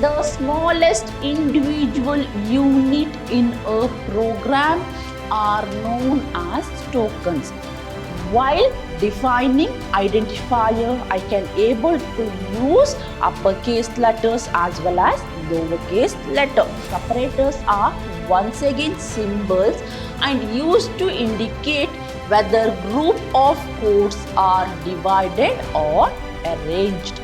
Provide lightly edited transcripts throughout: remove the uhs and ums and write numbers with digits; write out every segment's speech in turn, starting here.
The smallest individual unit in a program are known as tokens. While defining identifier, I can able to use uppercase letters as well as lowercase letter. Separators are once again symbols and used to indicate whether group of codes are divided or arranged.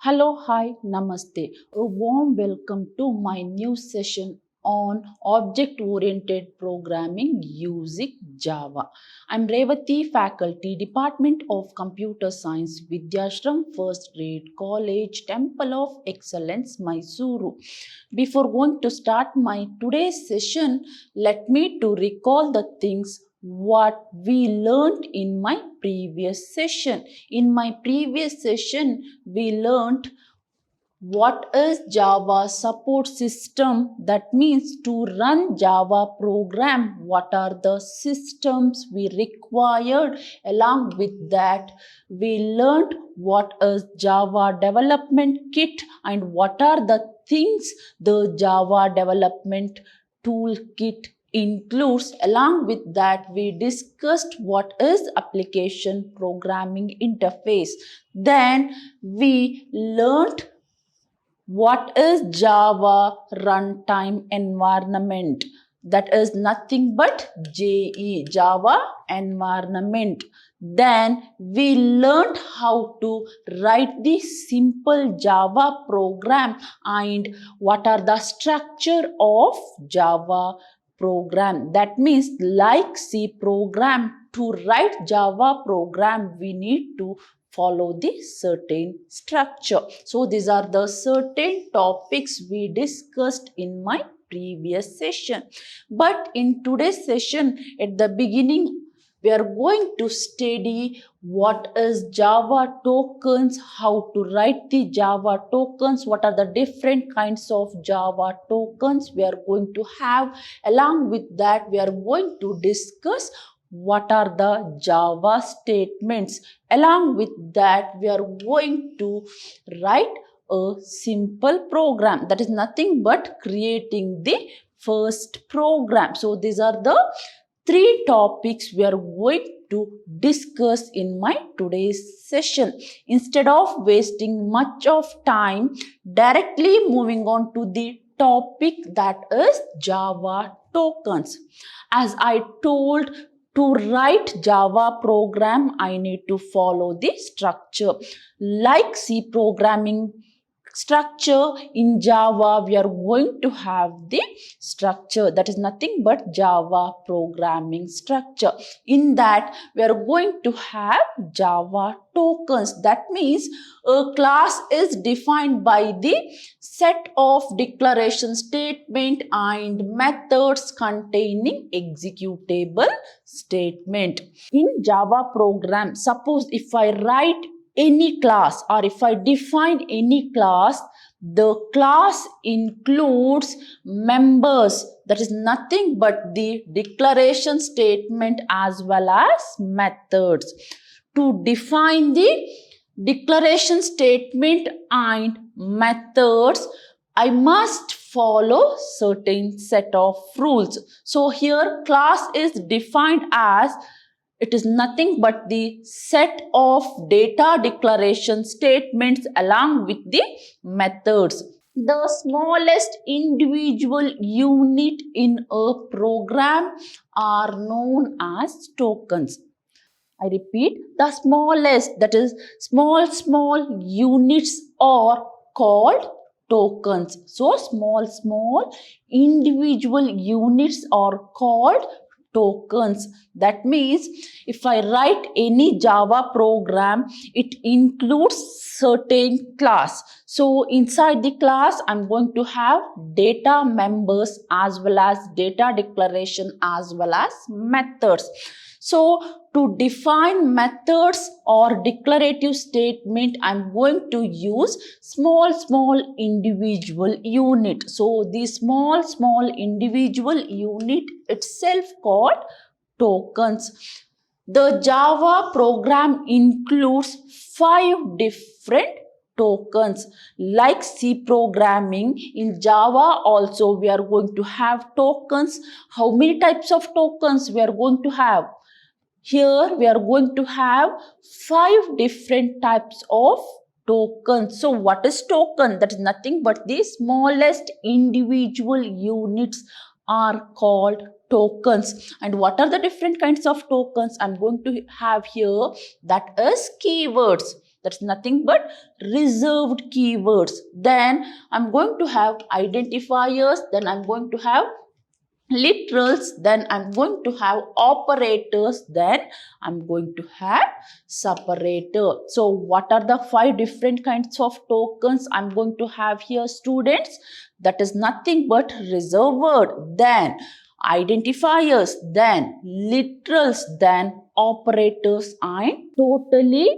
Hello, hi, namaste. A warm welcome to my new session on object-oriented programming using Java. I'm Revati, faculty, Department of Computer Science, Vidhyaashram, First Grade College, Temple of Excellence, MYSURU. Before going to start my today's session, let me to recall the things what we learned in my previous session. In my previous session, we learned what is Java support system. That means to run Java program, what are the systems we required. Along with that, we learned what is Java development kit and what are the things the Java development toolkit includes. Along with that, we discussed what is application programming interface. Then we learned what is Java runtime environment. That is nothing but JE, Java environment. Then we learned how to write the simple Java program and what are the structure of Java program. That means like C program, to write Java program, we need to follow the certain structure. So these are the certain topics we discussed in my previous session. But in today's session, at the beginning, we are going to study what is Java tokens, how to write the Java tokens, what are the different kinds of Java tokens we are going to have. Along with that, we are going to discuss what are the Java statements. Along with that, we are going to write a simple program. That is nothing but creating the first program. So these are the three topics we are going to discuss in my today's session. Instead of wasting much of time, directly moving on to the topic, that is Java tokens. As I told, to write Java program, I need to follow the structure. Like C programming structure, in Java, we are going to have the structure. That is nothing but Java programming structure. In that, we are going to have Java tokens. That means a class is defined by the set of declaration statement and methods containing executable statement. In Java program, suppose if I write any class or if I define any class, the class includes members. That is nothing but the declaration statement as well as methods. To define the declaration statement and methods, I must follow certain set of rules. So here class is defined as, it is nothing but the set of data declaration statements along with the methods. The smallest individual unit in a program are known as tokens. I repeat, the smallest, that is small units are called tokens. So small individual units are called tokens. That means if I write any Java program, it includes certain class. So inside the class, I'm going to have data members as well as data declaration as well as methods. So to define methods or declarative statement, I'm going to use small individual unit. So the small individual unit itself called tokens. The Java program includes 5 different tokens. Like C programming, in Java also we are going to have tokens. How many types of tokens we are going to have? Here we are going to have 5 different types of tokens. So what is token? That is nothing but the smallest individual units are called tokens. And what are the different kinds of tokens I'm going to have here? That is keywords. That's nothing but reserved keywords. Then I'm going to have identifiers. Then I'm going to have literals, then I'm going to have operators, then I'm going to have separator. So what are the 5 different kinds of tokens I'm going to have here, students? That is nothing but reserved word, then identifiers, then literals, then operators, and totally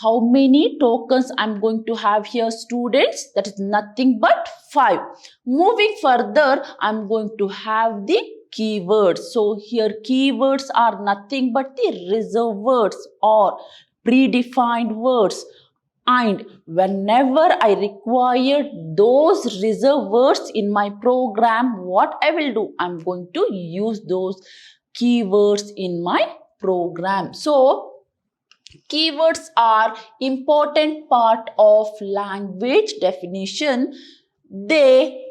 how many tokens I'm going to have here, students? That is nothing but 5. Moving further, I'm going to have the keywords. So here keywords are nothing but the reserved words or predefined words. And whenever I require those reserved words in my program, what I will do? I'm going to use those keywords in my program. So keywords are important part of language definition. They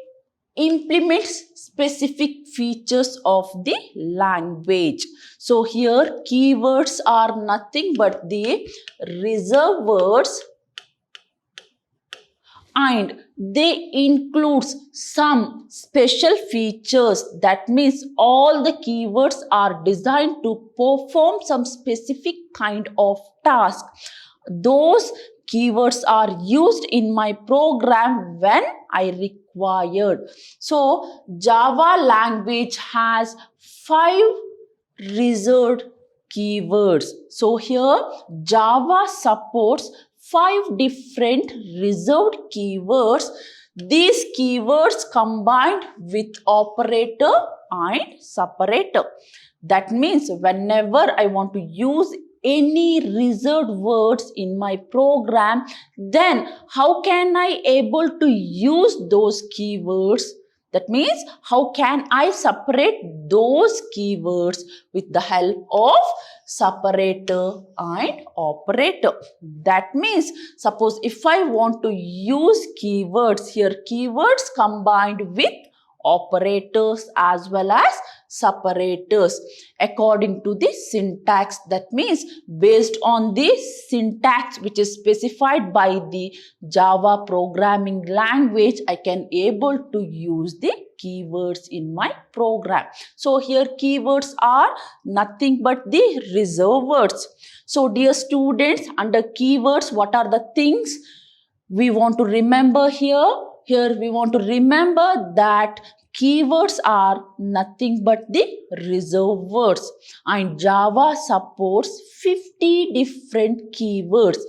implement specific features of the language. So here keywords are nothing but the reserved words, and they include some special features. That means all the keywords are designed to perform some specific kind of task. Those keywords are used in my program when I required. So Java language has 5 reserved keywords. So here Java supports 5 different reserved keywords. These keywords combined with operator and separator. That means whenever I want to use any reserved words in my program, then how can I able to use those keywords? That means how can I separate those keywords with the help of separator and operator. That means suppose if I want to use keywords, here keywords combined with operators as well as separators according to the syntax. That means based on the syntax which is specified by the Java programming language, I can able to use the keywords in my program. So here keywords are nothing but the reserved words. So dear students, under keywords, what are the things we want to remember here? Here we want to remember that keywords are nothing but the reserved words, and Java supports 50 different keywords,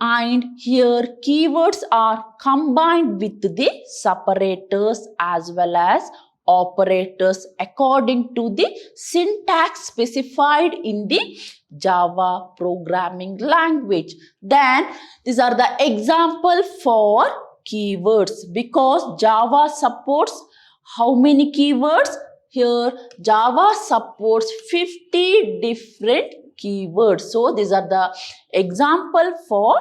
and here keywords are combined with the separators as well as operators according to the syntax specified in the Java programming language. Then these are the example for keywords, because Java supports how many keywords? Here Java supports 50 different keywords. So these are the example for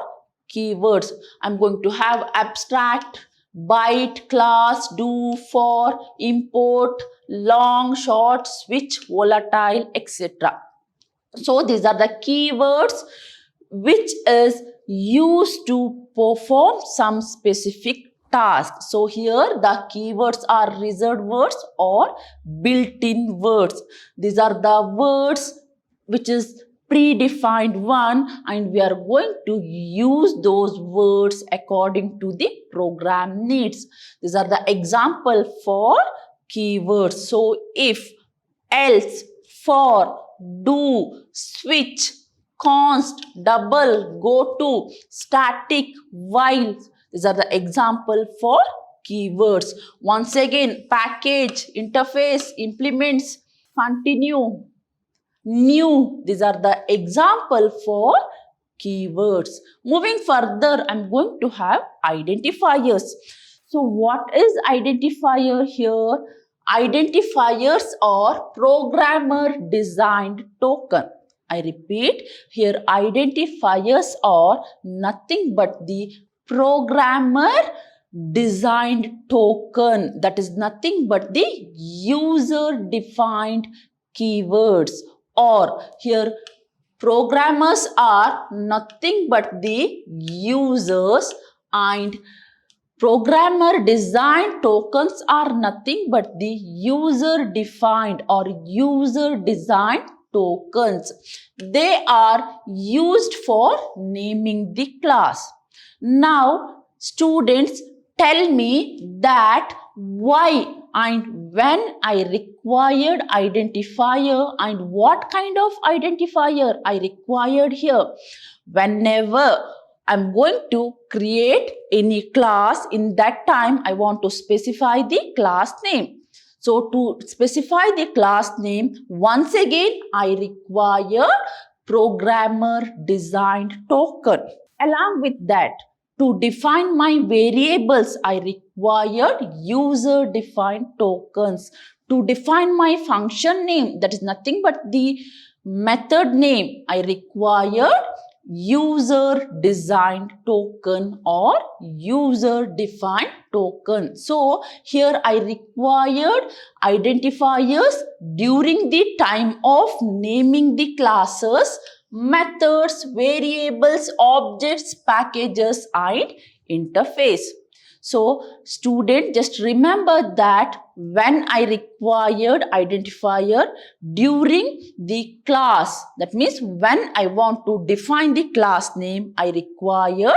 keywords. I'm going to have abstract, byte, class, do, for, import, long, short, switch, volatile, etc. So these are the keywords which is used to perform some specific task. So here the keywords are reserved words or built-in words. These are the words which is predefined one, and we are going to use those words according to the program needs. These are the example for keywords. So if, else, for, do, switch, const, double, go to, static, while. These are the example for keywords. Once again, package, interface, implements, continue, new. These are the example for keywords. Moving further, I'm going to have identifiers. So what is identifier here? Identifiers are programmer designed token. I repeat, here identifiers are nothing but the programmer designed token. That is nothing but the user defined keywords. Or here programmers are nothing but the users, and programmer design tokens are nothing but the user defined or user designed tokens. They are used for naming the class. Now, students, tell me that why and when I required identifier and what kind of identifier I required here. Whenever I'm going to create any class, in that time I want to specify the class name. So to specify the class name, once again I require programmer designed token. Along with that, to define my variables, I required user defined tokens. To define my function name, that is nothing but the method name, I required user designed token or user defined token. So here I required identifiers during the time of naming the classes, methods, variables, objects, packages, and interface. So student, just remember that when I required identifier during the class, that means when I want to define the class name, I required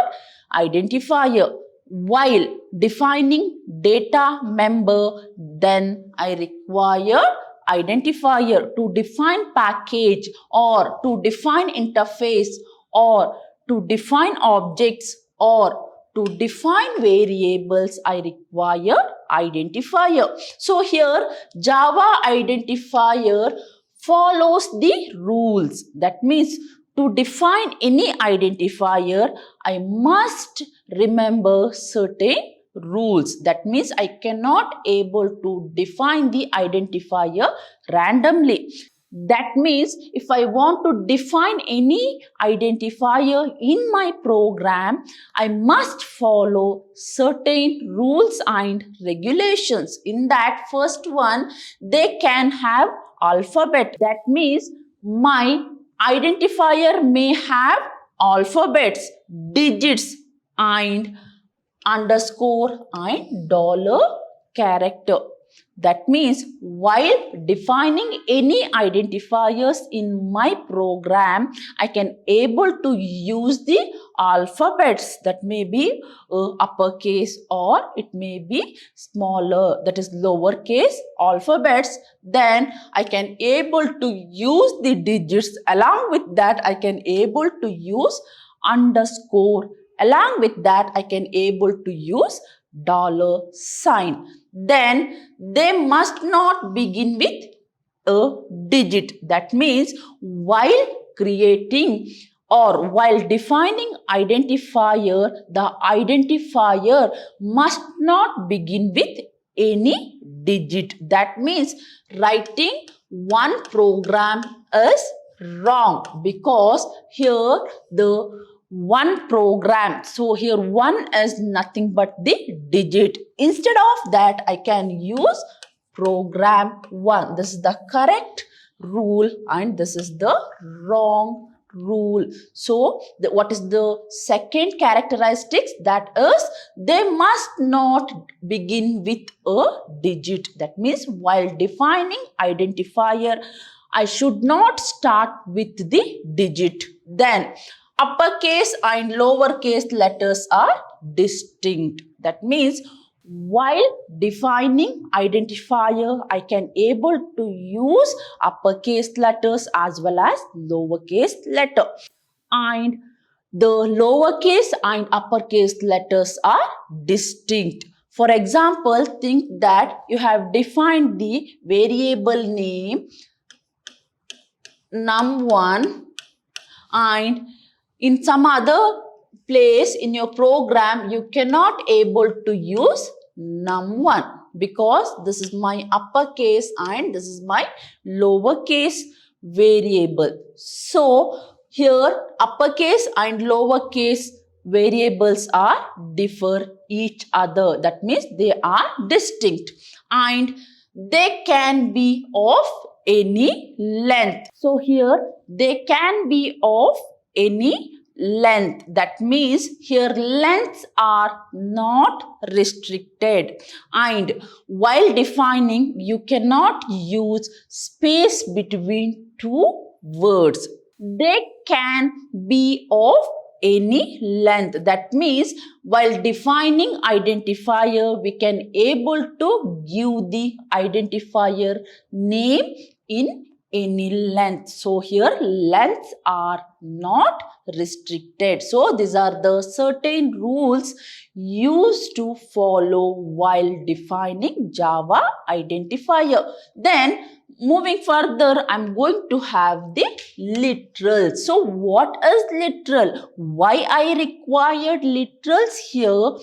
identifier. While defining data member, then I require identifier. To define package or to define interface or to define objects or to define variables, I require identifier. So here Java identifier follows the rules. That means to define any identifier, I must remember certain rules. That means I cannot able to define the identifier randomly. That means if I want to define any identifier in my program, I must follow certain rules and regulations. In that first one, they can have alphabet. That means my identifier may have alphabets, digits, and underscore and dollar character. That means while defining any identifiers in my program, I can able to use the alphabets. That may be uppercase or it may be smaller, that is lowercase alphabets. Then I can able to use the digits. Along with that, I can able to use underscore. Along with that, I can able to use dollar sign. Then they must not begin with a digit. That means while creating or while defining identifier, the identifier must not begin with any digit. That means writing one program is wrong because here the one program. So here one is nothing but the digit. Instead of that, I can use program one. This is the correct rule and this is the wrong rule. So what is the second characteristics? That is they must not begin with a digit. That means while defining identifier, I should not start with the digit. Then uppercase and lowercase letters are distinct. That means while defining identifier, I can able to use uppercase letters as well as lowercase letter. And the lowercase and uppercase letters are distinct. For example, think that you have defined the variable name num1, and in some other place in your program you cannot able to use num1 because this is my uppercase and this is my lowercase variable. So here uppercase and lowercase variables are differ each other. That means they are distinct and they can be of any length. So here they can be of any length. That means here lengths are not restricted, and while defining you cannot use space between two words. They can be of any length. That means while defining identifier we can able to give the identifier name in any length. So here lengths are not restricted. So these are the certain rules used to follow while defining Java identifier. Then moving further, I'm going to have the literal. So what is literal? Why I required literals here?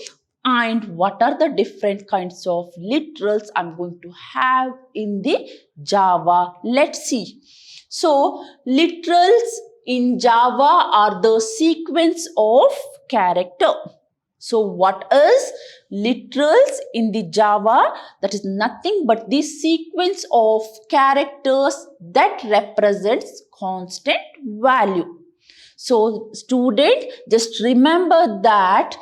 And what are the different kinds of literals I'm going to have in the Java? Let's see. So literals in Java are the sequence of character. So what is literals in the Java? That is nothing but the sequence of characters that represents constant value. So student, just remember that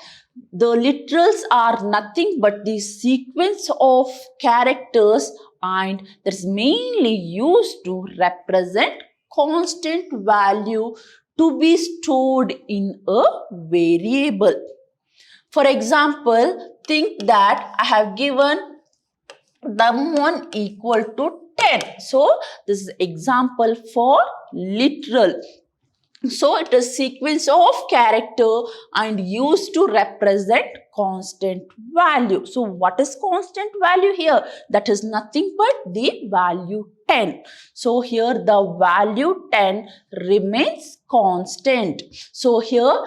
the literals are nothing but the sequence of characters and that is mainly used to represent constant value to be stored in a variable. For example, think that I have given num1 equal to 10. So this is example for literal. So it is sequence of character and used to represent constant value. So what is constant value here? That is nothing but the value 10. So here the value 10 remains constant. So here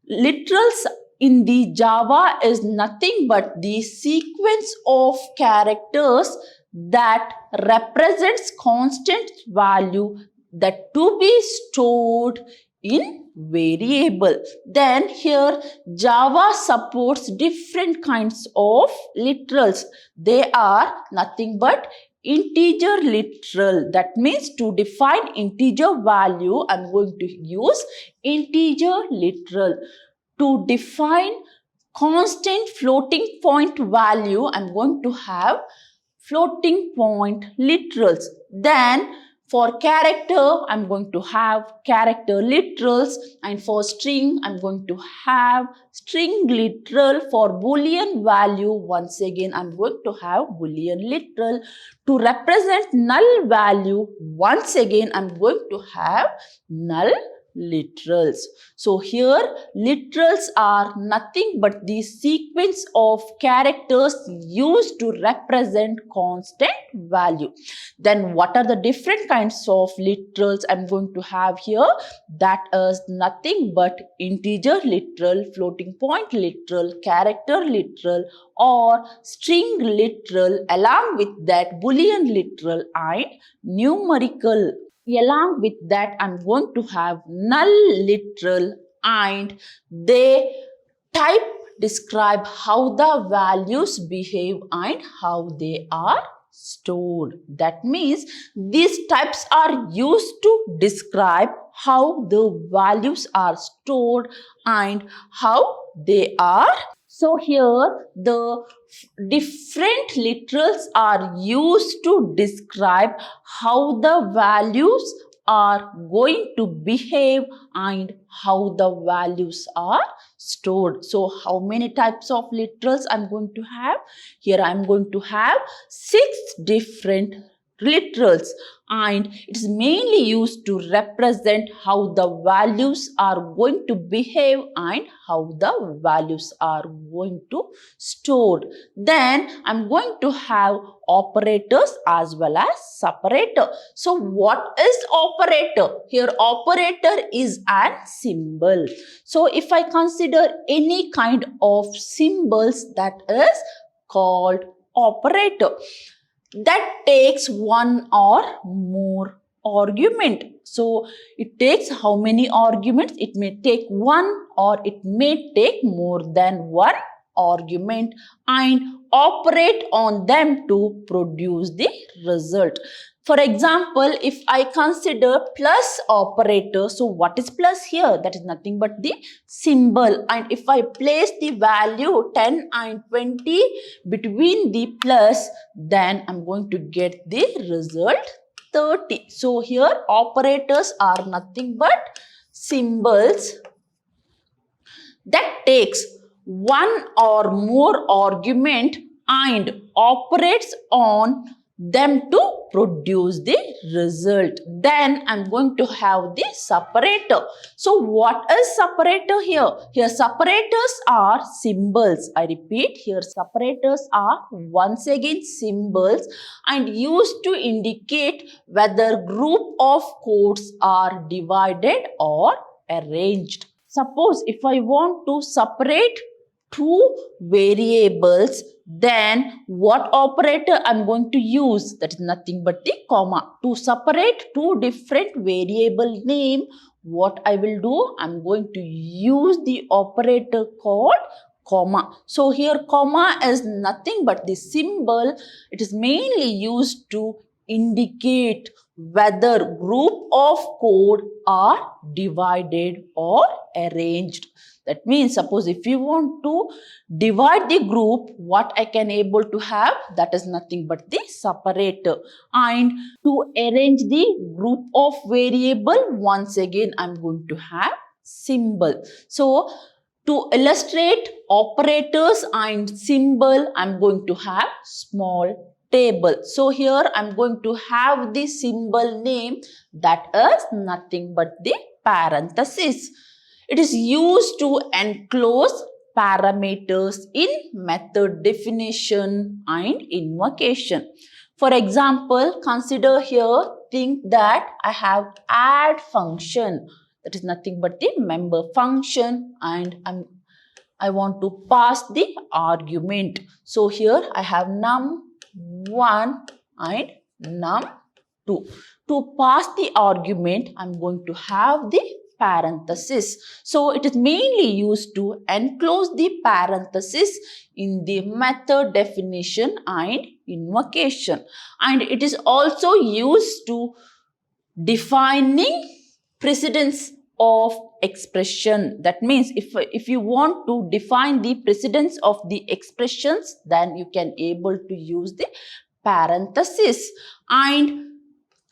literals in the Java is nothing but the sequence of characters that represents constant value that to be stored in variable. Then here Java supports different kinds of literals. They are nothing but integer literal. That means to define integer value, I'm going to use integer literal. To define constant floating point value, I'm going to have floating point literals. Then for character, I'm going to have character literals, and for string, I'm going to have string literal. For Boolean value, once again, I'm going to have Boolean literal. To represent null value, once again, I'm going to have null literals. So here literals are nothing but the sequence of characters used to represent constant value. Then what are the different kinds of literals I'm going to have here? That is nothing but integer literal, floating point literal, character literal, or string literal, along with that Boolean literal and numerical. Along with that, I'm going to have null literal, and they type describe how the values behave and how they are stored. That means these types are used to describe how the values are stored and how they are. So here the different literals are used to describe how the values are going to behave and how the values are stored. So how many types of literals I'm going to have? Here I'm going to have 6 different literals, and it is mainly used to represent how the values are going to behave and how the values are going to stored. Then I'm going to have operators as well as separator. So what is operator? Here operator is an symbol. So if I consider any kind of symbols, that is called operator. That takes one or more argument. So it takes how many arguments? It may take one or it may take more than one argument and operate on them to produce the result. For example, if I consider plus operator, so what is plus here? That is nothing but the symbol. And if I place the value 10 and 20 between the plus, then I'm going to get the result 30. So here operators are nothing but symbols that takes one or more argument and operates on them to produce the result. Then I'm going to have the separator. So what is separator here? Here separators are symbols. I repeat, here separators are once again symbols and used to indicate whether group of codes are divided or arranged. Suppose if I want to separate two variables, then what operator I'm going to use? That is nothing but the comma. To separate two different variable name, what I will do? I'm going to use the operator called comma. So here comma is nothing but the symbol. It is mainly used to indicate whether group of code are divided or arranged. That means suppose if you want to divide the group, what I can able to have? That is nothing but the separator. And to arrange the group of variable, once again I'm going to have symbol. So to illustrate operators and symbol, I'm going to have small table. So here I'm going to have the symbol name, that is nothing but the parenthesis. It is used to enclose parameters in method definition and invocation. For example, consider here, think that I have add function. That is nothing but the member function and I want to pass the argument. So here I have num1 and num2. To pass the argument, I'm going to have the parenthesis. So it is mainly used to enclose the parenthesis in the method definition and invocation. And it is also used to defining precedence of expression. That means if you want to define the precedence of the expressions, then you can able to use the parenthesis. And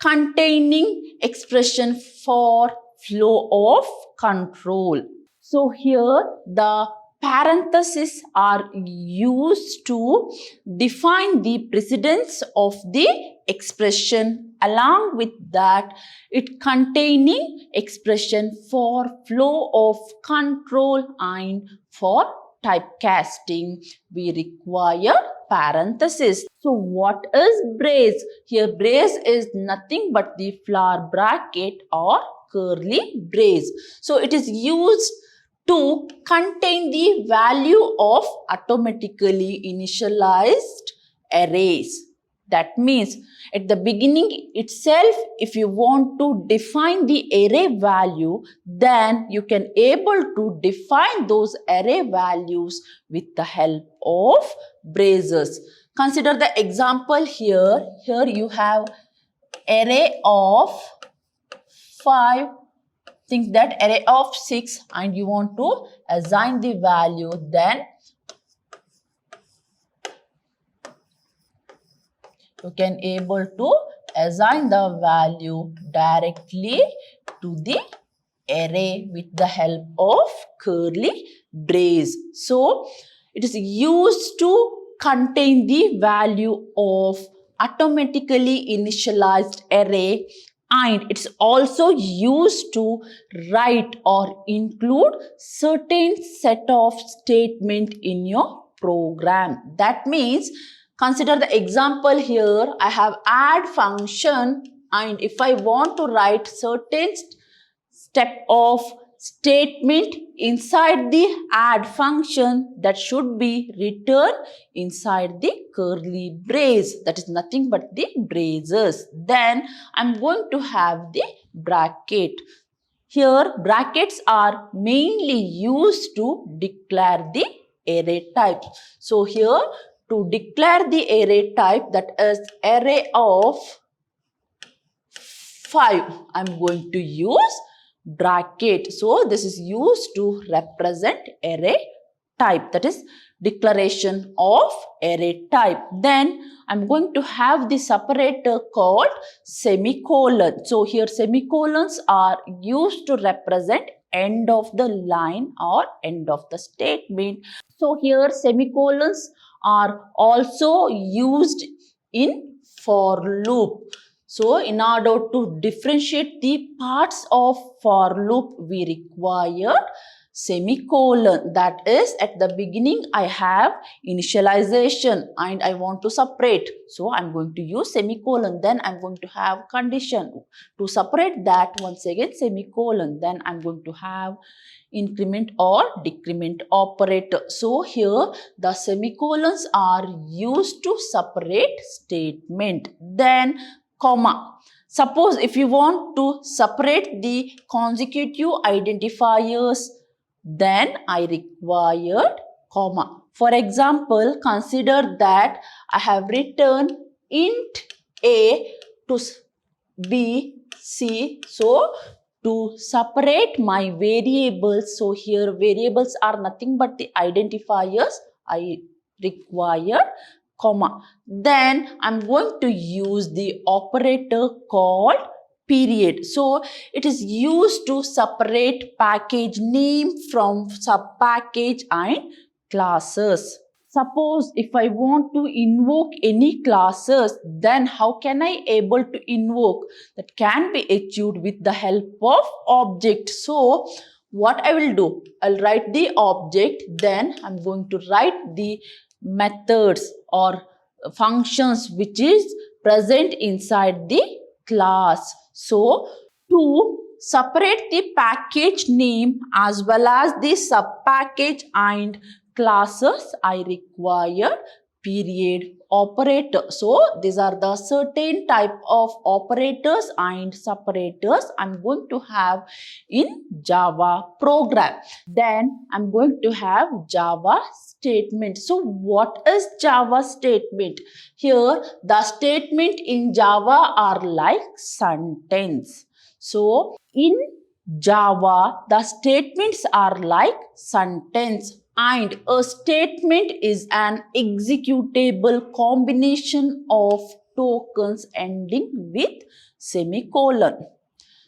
containing expression for flow of control. So here the parentheses are used to define the precedence of the expression. Along with that, it containing expression for flow of control and for typecasting, we require parenthesis. So what is brace? Here brace is nothing but the flower bracket or curly brace. So it is used to contain the value of automatically initialized arrays. That means at the beginning itself, if you want to define the array value, then you can able to define those array values with the help of braces. Consider the example here. Here you have array of 5, think that array of 6 and you want to assign the value, then you can able to assign the value directly to the array with the help of curly brace. So it is used to contain the value of automatically initialized array, and it's also used to write or include certain set of statement in your program. That means, consider the example here. I have add function, and if I want to write certain step of statement inside the add function, that should be written inside the curly brace, that is nothing but the braces. Then I'm going to have the bracket. Here brackets are mainly used to declare the array type. So here, to declare the array type, that is array of 5, I'm going to use bracket. So this is used to represent array type, that is declaration of array type. Then I'm going to have the separator called semicolon. So here semicolons are used to represent end of the line or end of the statement. So here semicolons are also used in for loop. So in order to differentiate the parts of for loop, we require semicolon. That is, at the beginning I have initialization and I want to separate. So I'm going to use semicolon. Then I'm going to have condition. To separate that, once again semicolon. Then I'm going to have increment or decrement operator. So here the semicolons are used to separate statement. Then comma. Suppose if you want to separate the consecutive identifiers, then I required comma. For example, consider that I have written int a to b, c. So to separate my variables, so here variables are nothing but the identifiers, I require comma. Then I'm going to use the operator called period. So it is used to separate package name from sub-package and classes. Suppose if I want to invoke any classes, then how can I able to invoke? That can be achieved with the help of object. So what I will do, I'll write the object, then I'm going to write the methods or functions which is present inside the class. So to separate the package name as well as the sub-package and classes, I require period operator. So these are the certain type of operators and separators I'm going to have in Java program. Then I'm going to have Java statement. So what is Java statement? Here the statement in Java are like sentence. So in Java the statements are like sentence. And a statement is an executable combination of tokens ending with semicolon.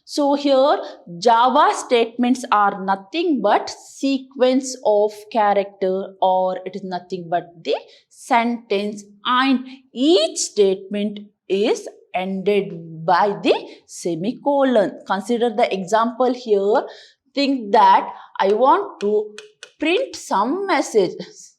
So here Java statements are nothing but sequence of character, or it is nothing but the sentence, and each statement is ended by the semicolon. Consider the example here. Think that I want to print some messages.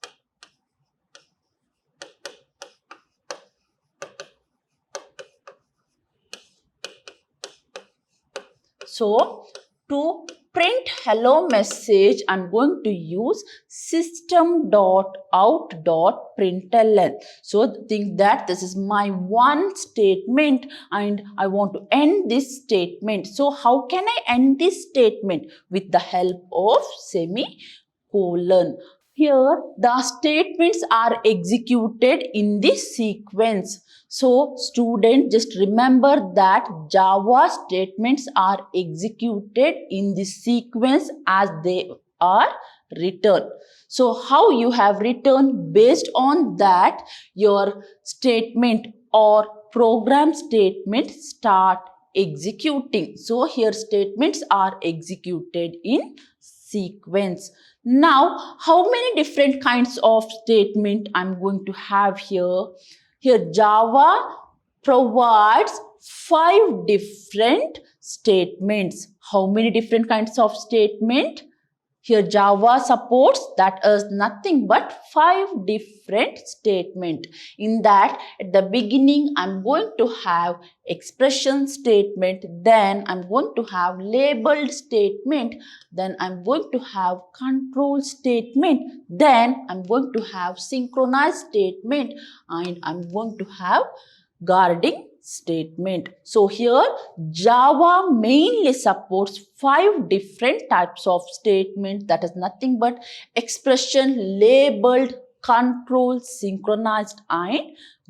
So to print hello message, I'm going to use system.out.println. So think that this is my one statement and I want to end this statement. So how can I end this statement? With the help of semicolon. Here the statements are executed in this sequence. So student, just remember that Java statements are executed in this sequence as they are written. So how you have written, based on that your statement or program statement start executing. So here statements are executed in sequence. Now how many different kinds of statement I'm going to have here? Here Java provides 5 different statements. How many different kinds of statement? Here Java supports that is nothing but 5 different statement. In that, at the beginning, I'm going to have expression statement, then I'm going to have labeled statement, then I'm going to have control statement, then I'm going to have synchronized statement, and I'm going to have guarding statement. So here Java mainly supports 5 different types of statement, that is nothing but expression, labeled, control, synchronized and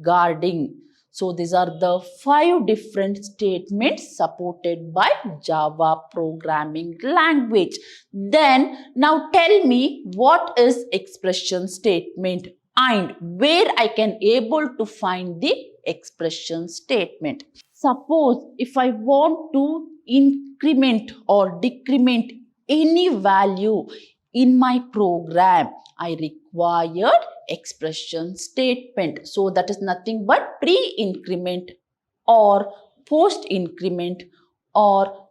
guarding. So these are the 5 different statements supported by Java programming language. Then now tell me, what is expression statement and where I can able to find the expression statement. Suppose if I want to increment or decrement any value in my program, I required expression statement. So that is nothing but pre-increment or post-increment or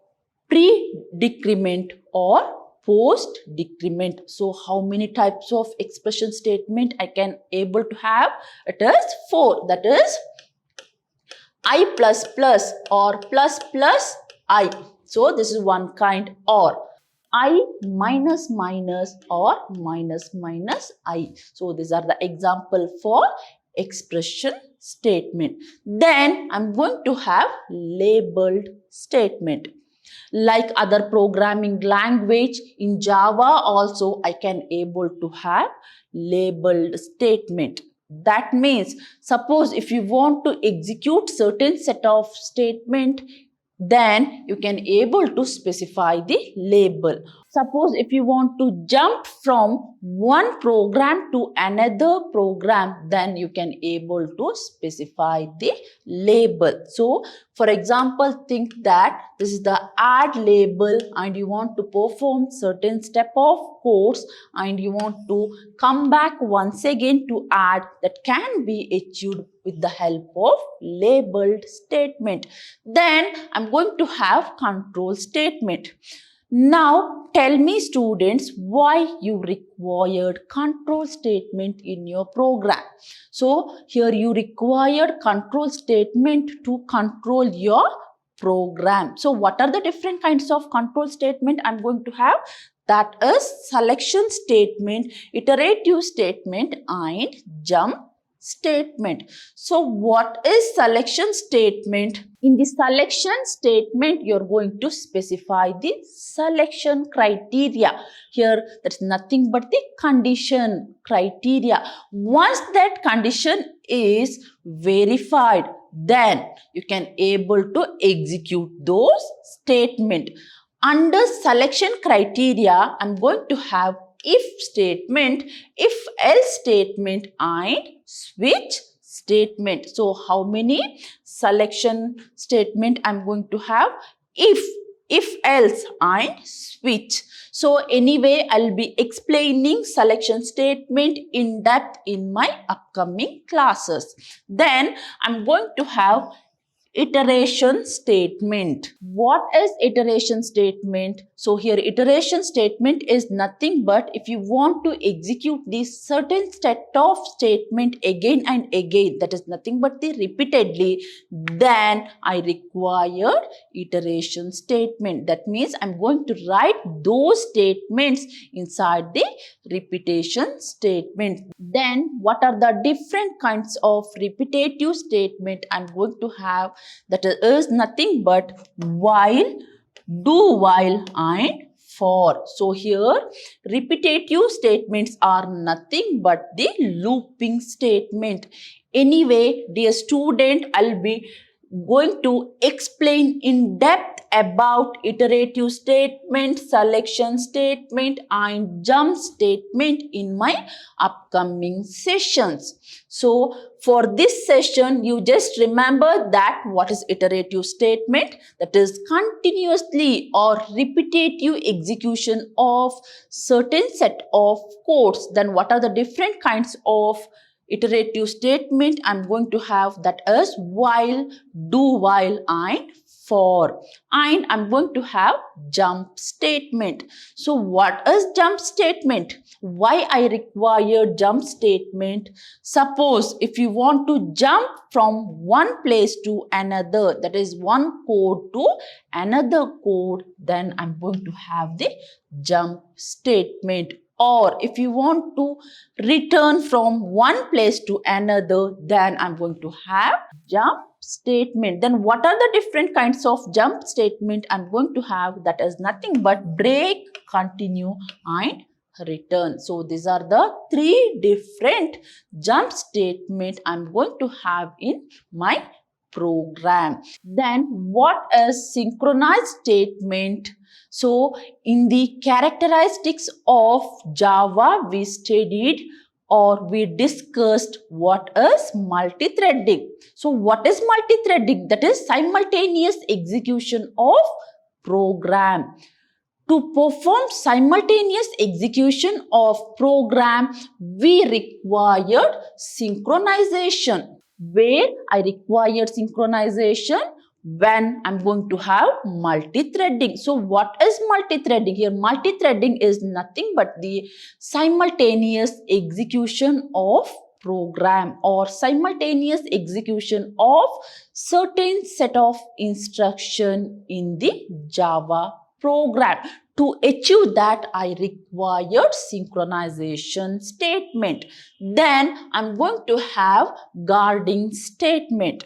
pre-decrement or post decrement. So how many types of expression statement I can able to have? It is 4. That is I plus plus or plus plus I. So this is one kind, or I minus minus or minus minus I. So these are the example for expression statement. Then I'm going to have labeled statement. Like other programming language, in Java also I can able to have labeled statement. That means, suppose if you want to execute certain set of statement, then you can able to specify the label. Suppose if you want to jump from one program to another program, then you can able to specify the label. So for example, think that this is the add label and you want to perform certain step of course and you want to come back once again to add, that can be achieved with the help of labeled statement. Then I'm going to have control statement. Now tell me students, why you required control statement in your program. So here you required control statement to control your program. So what are the different kinds of control statement I'm going to have? That is selection statement, iterative statement and jump statement. So what is selection statement? In the selection statement, you're going to specify the selection criteria. Here, that's nothing but the condition criteria. Once that condition is verified, then you can able to execute those statement. Under selection criteria, I'm going to have if statement, if else statement and switch statement. So how many selection statement I'm going to have? If else and switch. So anyway, I'll be explaining selection statement in depth in my upcoming classes. Then I'm going to have iteration statement. What is iteration statement? So here iteration statement is nothing but if you want to execute this certain set of statement again and again, that is nothing but the repeatedly, then I require iteration statement. That means I'm going to write those statements inside the repetition statement. Then what are the different kinds of repetitive statement I'm going to have? That is nothing but while, do while and for. So here repetitive statements are nothing but the looping statement. Anyway, dear student, I'll be going to explain in depth about iterative statement, selection statement and jump statement in my upcoming sessions. So for this session, you just remember that what is iterative statement? That is continuously or repetitive execution of certain set of codes. Then what are the different kinds of iterative statement I'm going to have, that is while, do while and for. And I'm going to have jump statement. So what is jump statement? Why I require jump statement? Suppose if you want to jump from one place to another, that is one code to another code, then I'm going to have the jump statement. Or if you want to return from one place to another, then I'm going to have jump statement. Then what are the different kinds of jump statement I'm going to have? That is nothing but break, continue and return. So these are the three different jump statement I'm going to have in my program. Then what is synchronized statement? So in the characteristics of Java, we studied or we discussed what is multi-threading. So what is multi-threading? That is simultaneous execution of program. To perform simultaneous execution of program, we required synchronization. Where I required synchronization? When I'm going to have multi-threading. So what is multi-threading? Here multi-threading is nothing but the simultaneous execution of program or simultaneous execution of certain set of instruction in the Java program. To achieve that, I required synchronization statement. Then I'm going to have guarding statement.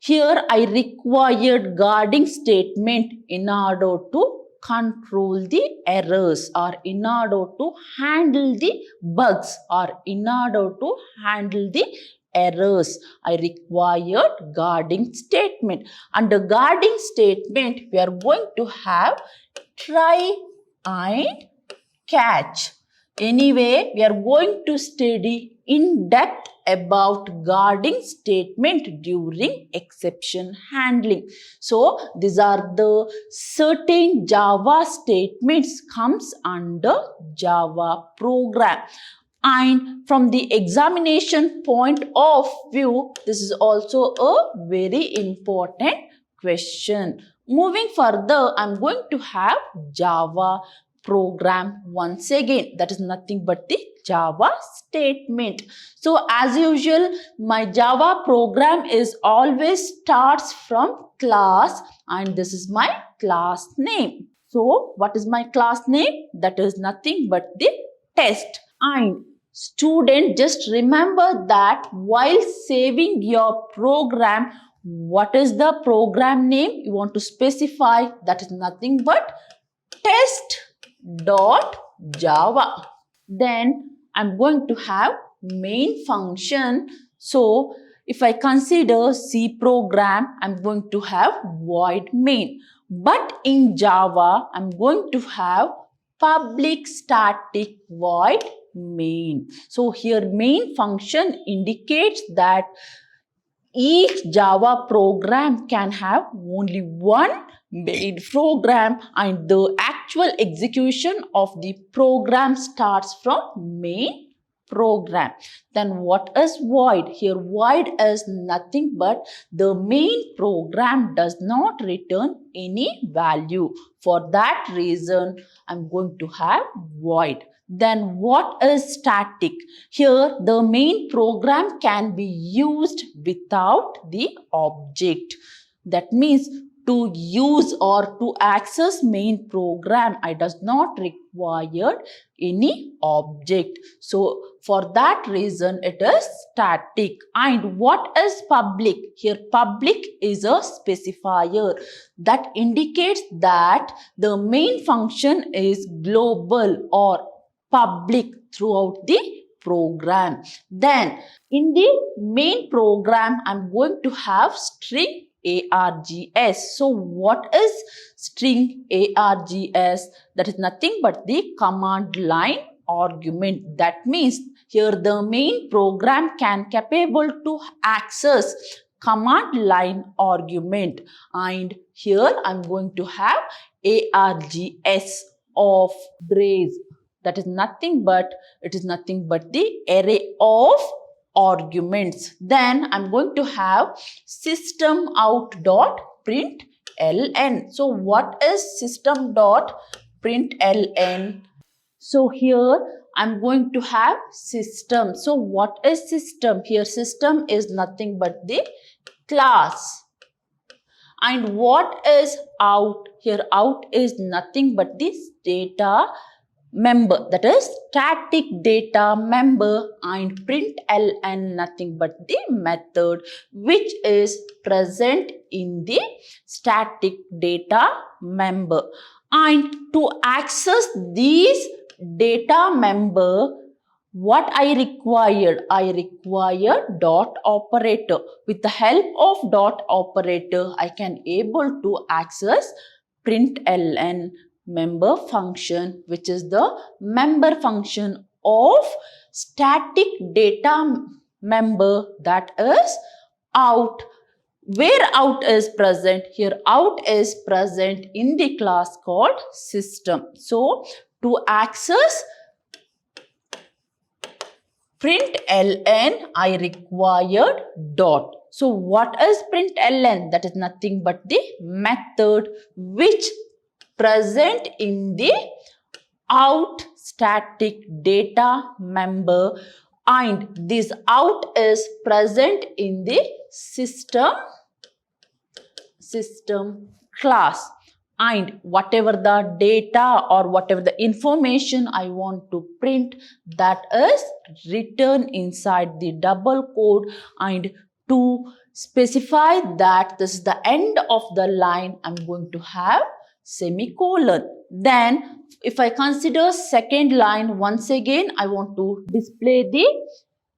Here I required guarding statement in order to control the errors or in order to handle the bugs or in order to handle the errors. I required guarding statement. Under guarding statement, we are going to have try and catch. Anyway, we are going to study in depth about guarding statement during exception handling. So, these are the certain Java statements comes under Java program. And from the examination point of view, this is also a very important question. Moving further, I'm going to have Java program once again. That is nothing but the Java statement. So as usual, my Java program is always starts from class and this is my class name. So what is my class name? That is nothing but the test. And student, just remember that while saving your program, what is the program name you want to specify? That is nothing but test.java. Then I'm going to have main function. So if I consider C program, I'm going to have void main. But in Java, I'm going to have public static void main. So here main function indicates that each Java program can have only one main program and the actual execution of the program starts from main program. Then what is void? Here void is nothing but the main program does not return any value. For that reason, I'm going to have void. Then what is static? Here the main program can be used without the object. That means to use or to access main program, I does not require any object. So for that reason, it is static. And what is public? Here public is a specifier that indicates that the main function is global or public throughout the program. Then in the main program, I'm going to have string args. So what is string args? That is nothing but the command line argument. That means here the main program can capable to access command line argument, and here I'm going to have args of brace. That is nothing but, it is nothing but the array of arguments. Then I'm going to have system out dot print ln. So what is system dot print ln? So here I'm going to have system. So what is system? Here system is nothing but the class. And what is out? Here out is nothing but this data member, that is static data member, and print ln nothing but the method which is present in the static data member. And to access these data member, what I required dot operator. With the help of dot operator, I can able to access print ln member function, which is the member function of static data member, that is out. Where out is present? Here out is present in the class called system. So to access print ln, I required dot. So what is print ln? That is nothing but the method which present in the out static data member, and this out is present in the system class. And whatever the data or whatever the information I want to print, that is written inside the double quote. And to specify that this is the end of the line, I'm going to have semicolon. Then if I consider second line, once again I want to display the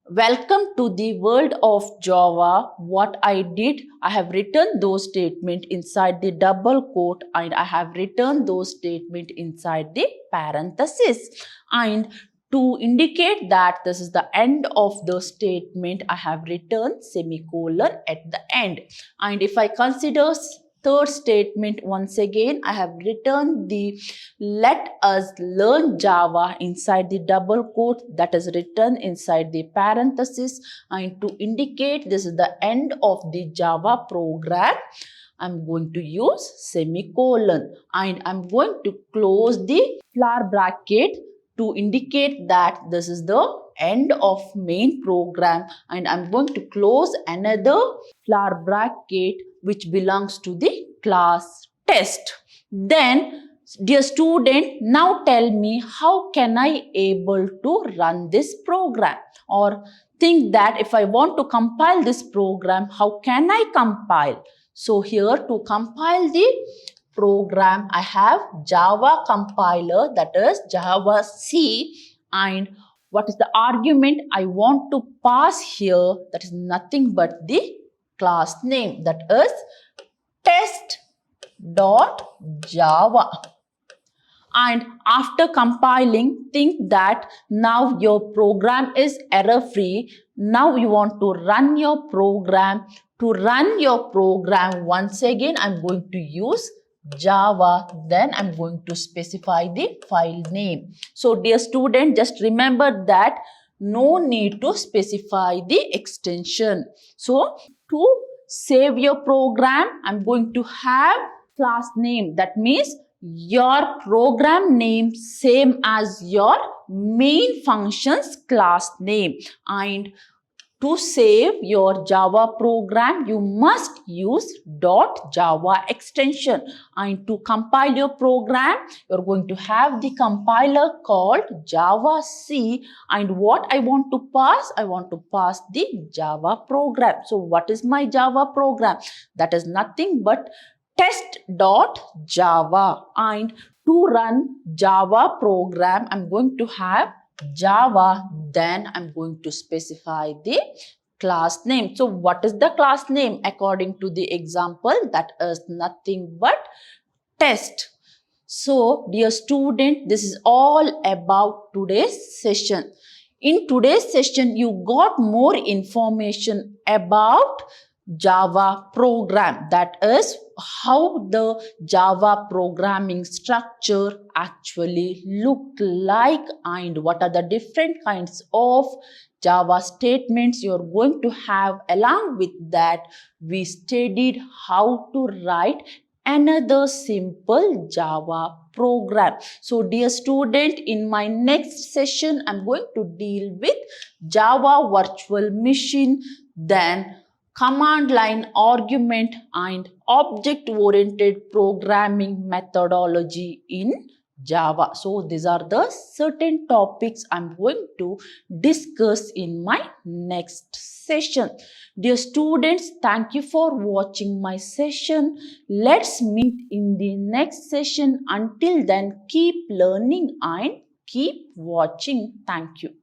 welcome to the world of Java. What I did, I have written those statements inside the double quote, and I have written those statements inside the parenthesis. And to indicate that this is the end of the statement, I have written semicolon at the end. And if I consider third statement, once again I have written the let us learn Java inside the double quote, that is written inside the parenthesis. And to indicate this is the end of the Java program, I'm going to use semicolon. And I'm going to close the flower bracket to indicate that this is the end of main program. And I'm going to close another flower bracket which belongs to the class test. Then, dear student, now tell me, how can I able to run this program? Or think that if I want to compile this program, how can I compile? So here to compile the program, I have Java compiler, that is Java C, and what is the argument I want to pass here? That is nothing but the class name, that is test.java. And after compiling, think that now your program is error free. Now you want to run your program. To run your program, once again I'm going to use Java, then I'm going to specify the file name. So dear student, just remember that no need to specify the extension. So to save your program, I'm going to have class name. That means your program name same as your main function's class name. And to save your Java program, you must use .java extension. And to compile your program, you're going to have the compiler called Java C. And what I want to pass? I want to pass the Java program. So what is my Java program? That is nothing but test.java. And to run Java program, I'm going to have Java, then I'm going to specify the class name. So what is the class name according to the example? That is nothing but test. So dear student, this is all about today's session. In today's session, you got more information about Java program. That is how the Java programming structure actually looked like and what are the different kinds of Java statements you're going to have. Along with that, we studied how to write another simple Java program. So dear student, in my next session, I'm going to deal with Java virtual machine, then command line argument and object oriented programming methodology in Java. So these are the certain topics I'm going to discuss in my next session. Dear students, thank you for watching my session. Let's meet in the next session. Until then, keep learning and keep watching. Thank you.